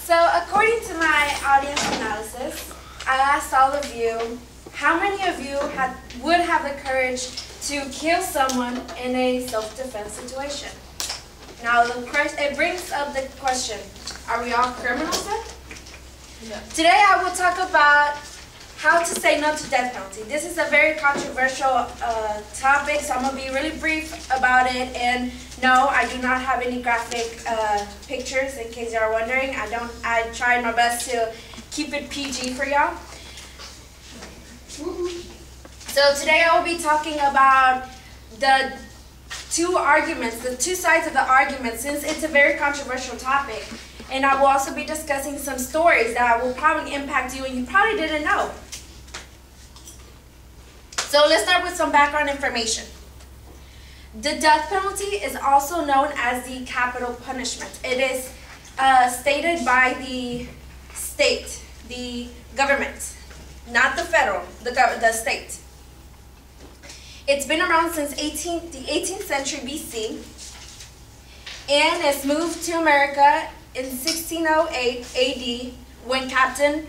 So according to my audience analysis, I asked all of you, how many of you would have the courage to kill someone in a self-defense situation? Now it brings up the question, are we all criminals then? No. Today I will talk about how to say no to death penalty. This is a very controversial topic, so I'm going to be really brief about it. And no, I do not have any graphic pictures, in case you're wondering. I tried my best to keep it PG for y'all. So today I will be talking about the two arguments, the two sides of the argument, since it's a very controversial topic. And I will also be discussing some stories that will probably impact you and you probably didn't know. So let's start with some background information. The death penalty is also known as the capital punishment. It is stated by the state, the government, not the federal, the state. It's been around since the 18th century BC, and it's moved to America in 1608 AD when Captain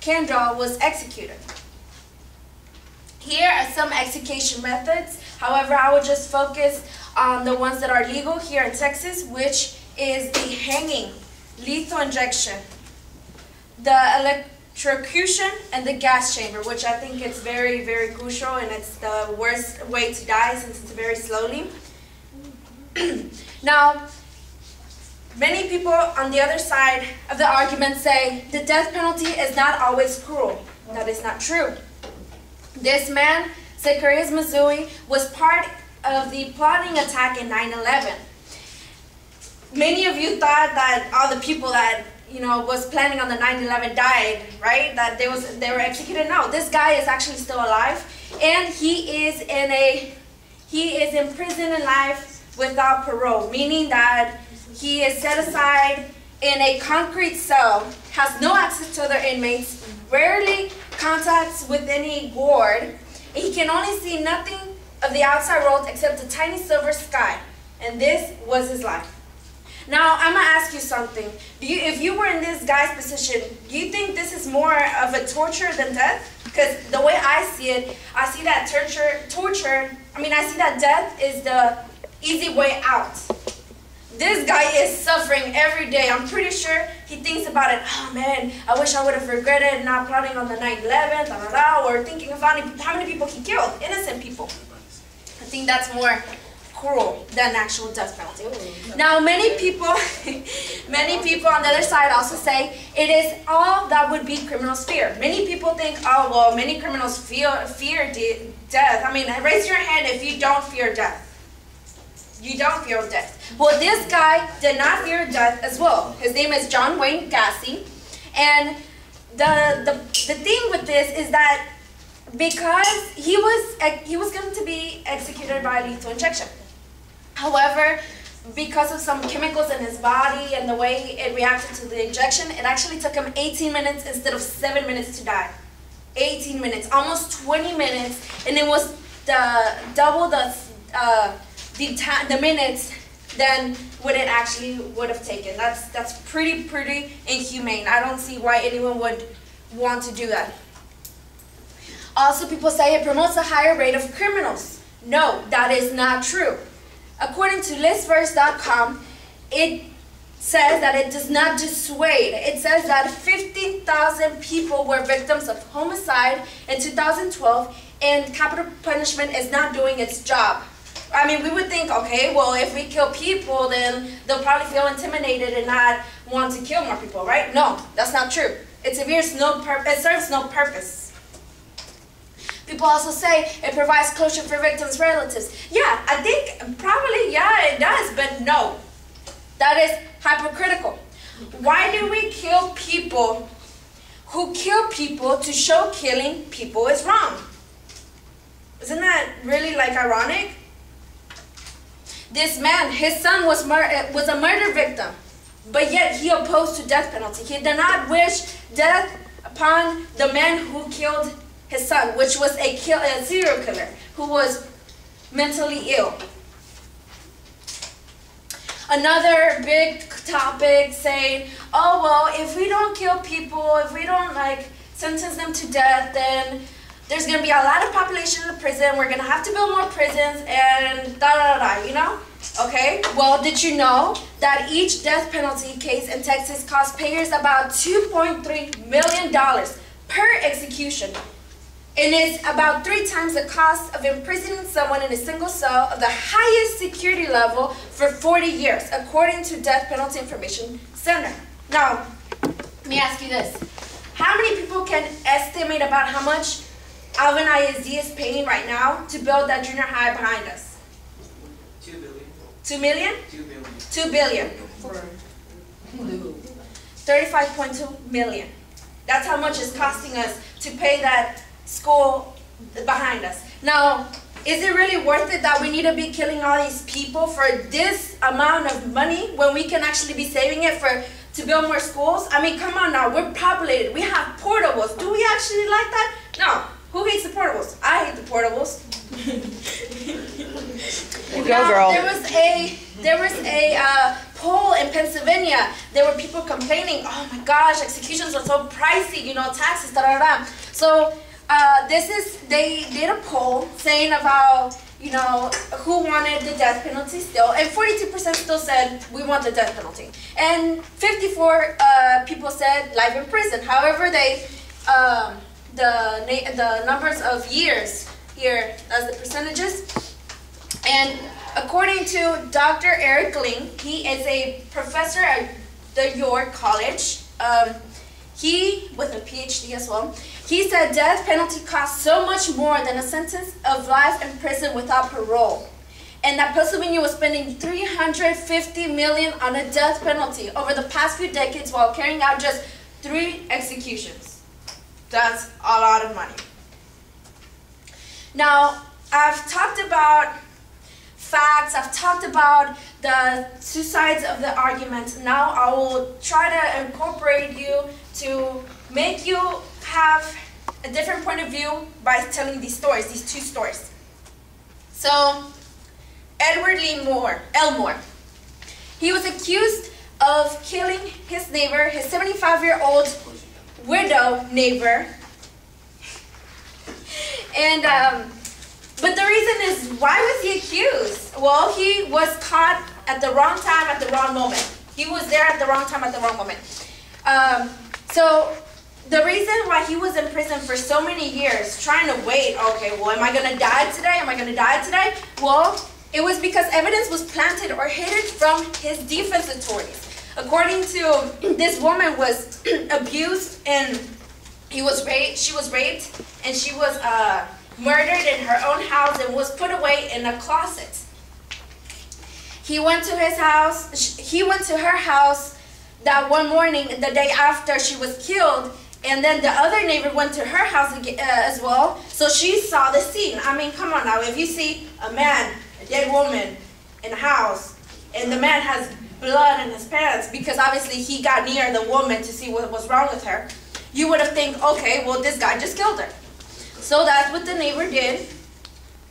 Candral was executed. Here are some execution methods. However, I will just focus on the ones that are legal here in Texas, which is the hanging, lethal injection, the electrocution, and the gas chamber, which I think is very, very crucial, and it's the worst way to die since it's very slowly. Now, many people on the other side of the argument say the death penalty is not always cruel. That is not true. This man, Zacharias Mazzui, was part of the plotting attack in 9/11. Many of you thought that all the people that was planning on the 9/11 died, right? That they were executed. No, this guy is actually still alive, and he is in prison in life without parole, meaning that he is set aside in a concrete cell, has no access to other inmates, rarely contacts with any ward, and he can only see nothing of the outside world except a tiny silver sky. And this was his life. Now, I'm going to ask you something. If you were in this guy's position, do you think this is more of a torture than death? Because the way I see it, I see that I see that death is the easy way out. This guy is suffering every day. I'm pretty sure he thinks about it. Oh man, I wish I would have regretted not plotting on the 9/11, or thinking of how many people he killed, innocent people. I think that's more cruel than actual death penalty. Now, many people on the other side also say it is all that would be criminals fear. Many people think, oh well, many criminals fear death. I mean, raise your hand if you don't fear death. You don't fear death. Well, this guy did not fear death as well. His name is John Wayne Gacy, and the thing with this is that because he was going to be executed by lethal injection. However, because of some chemicals in his body and the way it reacted to the injection, it actually took him 18 minutes instead of 7 minutes to die. 18 minutes, almost 20 minutes, and it was double the minutes than what it actually would have taken. That's pretty inhumane. I don't see why anyone would want to do that. Also, people say it promotes a higher rate of criminals. No, that is not true. According to listverse.com, it says that it does not dissuade. It says that 15,000 people were victims of homicide in 2012, and capital punishment is not doing its job. I mean, we would think, okay, well, if we kill people, then they'll probably feel intimidated and not want to kill more people, right? No, that's not true. It serves no purpose. People also say it provides closure for victims' relatives. Yeah, I think probably, yeah, it does, but no. That is hypocritical. Why do we kill people who kill people to show killing people is wrong? Isn't that really, ironic? This man, his son was a murder victim, but yet he opposed to death penalty. He did not wish death upon the man who killed his son, which was a serial killer who was mentally ill. another big topic saying, oh, well, if we don't kill people, if we don't sentence them to death, then there's going to be a lot of population in the prison. We're going to have to build more prisons and da-da-da-da, you know? Okay, well, did you know that each death penalty case in Texas costs payers about $2.3 million per execution? And it's about 3 times the cost of imprisoning someone in a single cell of the highest security level for 40 years, according to Death Penalty Information Center. Now, let me ask you this. How many people can estimate about how much Alvin ISD is paying right now to build that junior high behind us? 2 billion. 2 million? 2 billion. 2 billion. 35.2 million. That's how much it's costing us to pay that school behind us. Now, is it really worth it that we need to be killing all these people for this amount of money when we can actually be saving it to build more schools? I mean, come on now, we're populated, we have portables. Do we actually like that? No. Who hates the portables? I hate the portables. You go, girl. There was a poll in Pennsylvania. There were people complaining, oh my gosh, executions are so pricey, you know, taxes, da da da. So they did a poll saying about, you know, who wanted the death penalty still, and 42% still said we want the death penalty, and 54 people said life in prison. However, the numbers of years here as the percentages, and according to Dr. Eric Ling, he is a professor at the York College. He, with a PhD as well, he said death penalty costs so much more than a sentence of life in prison without parole, and that Pennsylvania was spending $350 million on a death penalty over the past few decades while carrying out just 3 executions. That's a lot of money. Now, I've talked about facts, I've talked about the 2 sides of the argument. Now I will try to incorporate you to make you have a different point of view by telling these stories, these 2 stories. So, Edward Lee Elmore, he was accused of killing his neighbor, his 75-year-old widow neighbor. And but the reason is, why was he accused? Well, he was caught at the wrong time at the wrong moment. He was there at the wrong time at the wrong moment. So the reason why he was in prison for so many years, trying to wait, okay, well, am I going to die today? Am I going to die today? Well, it was because evidence was planted or hidden from his defense attorneys. According to this woman was abused, and she was raped, and she was murdered in her own house and was put away in a closet. He went to his house, he went to her house that one morning, the day after she was killed, and then the other neighbor went to her house as well, so she saw the scene. I mean, come on now, if you see a man, a dead woman in a house, and the man has blood in his pants because obviously he got near the woman to see what was wrong with her, you would have think, okay, well, this guy just killed her. So that's what the neighbor did,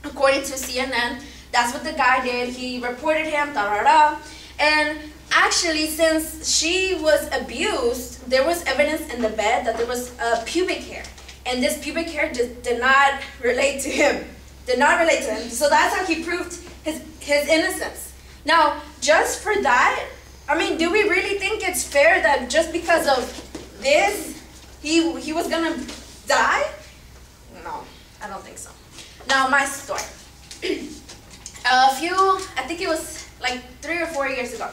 according to CNN. That's what the guy did. He reported him, da-da-da. And actually, since she was abused, there was evidence in the bed that there was pubic hair. And this pubic hair just did not relate to him. Did not relate to him. So that's how he proved his innocence. Now, just for that, I mean, do we really think it's fair that just because of this, he was going to die? No, I don't think so. Now, my story. I think it was like 3 or 4 years ago,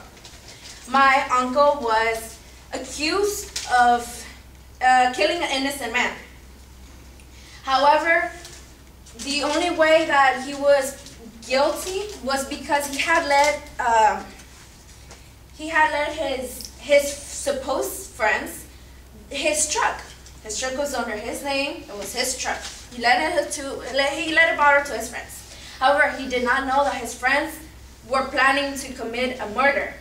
my uncle was accused of killing an innocent man. However, the only way that he was guilty was because he had let his supposed friends his truck. His truck was under his name. It was his truck. He let it borrow to his friends. However, he did not know that his friends were planning to commit a murder.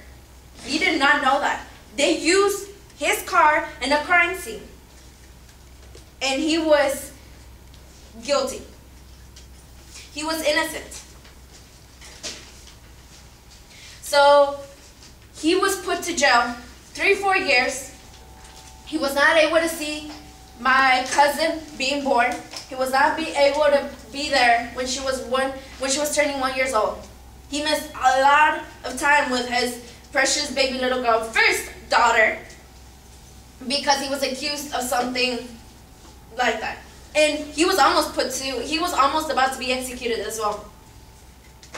He did not know that. They used his car in a crime scene. And he was guilty. He was innocent. So He was put to jail 3-4 years. He was not able to see my cousin being born. He was not able to be there when she was turning 1 year old. He missed a lot of time with his precious baby little girl, first daughter, because he was accused of something like that. And he was almost about to be executed as well.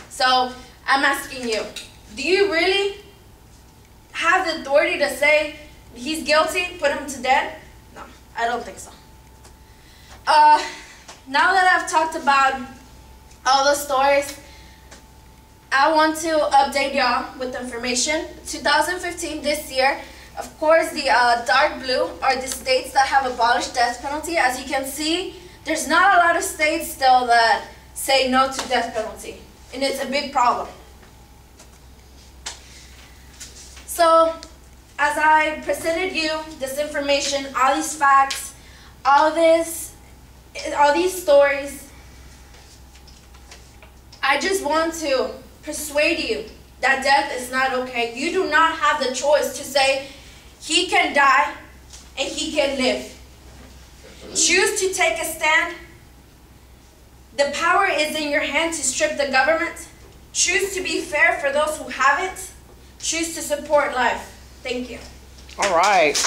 So I'm asking you, do you really have the authority to say he's guilty, put him to death? No, I don't think so. Now that I've talked about all the stories, I want to update y'all with information. 2015, this year, of course, the dark blue are the states that have abolished death penalty. As you can see, there's not a lot of states still that say no to death penalty, and it's a big problem. So, as I presented you this information, all these facts, all these stories, I just want to persuade you that death is not okay. You do not have the choice to say he can die and he can live. Choose to take a stand. The power is in your hand to strip the government. Choose to be fair for those who haven't. Choose to support life. Thank you. All right.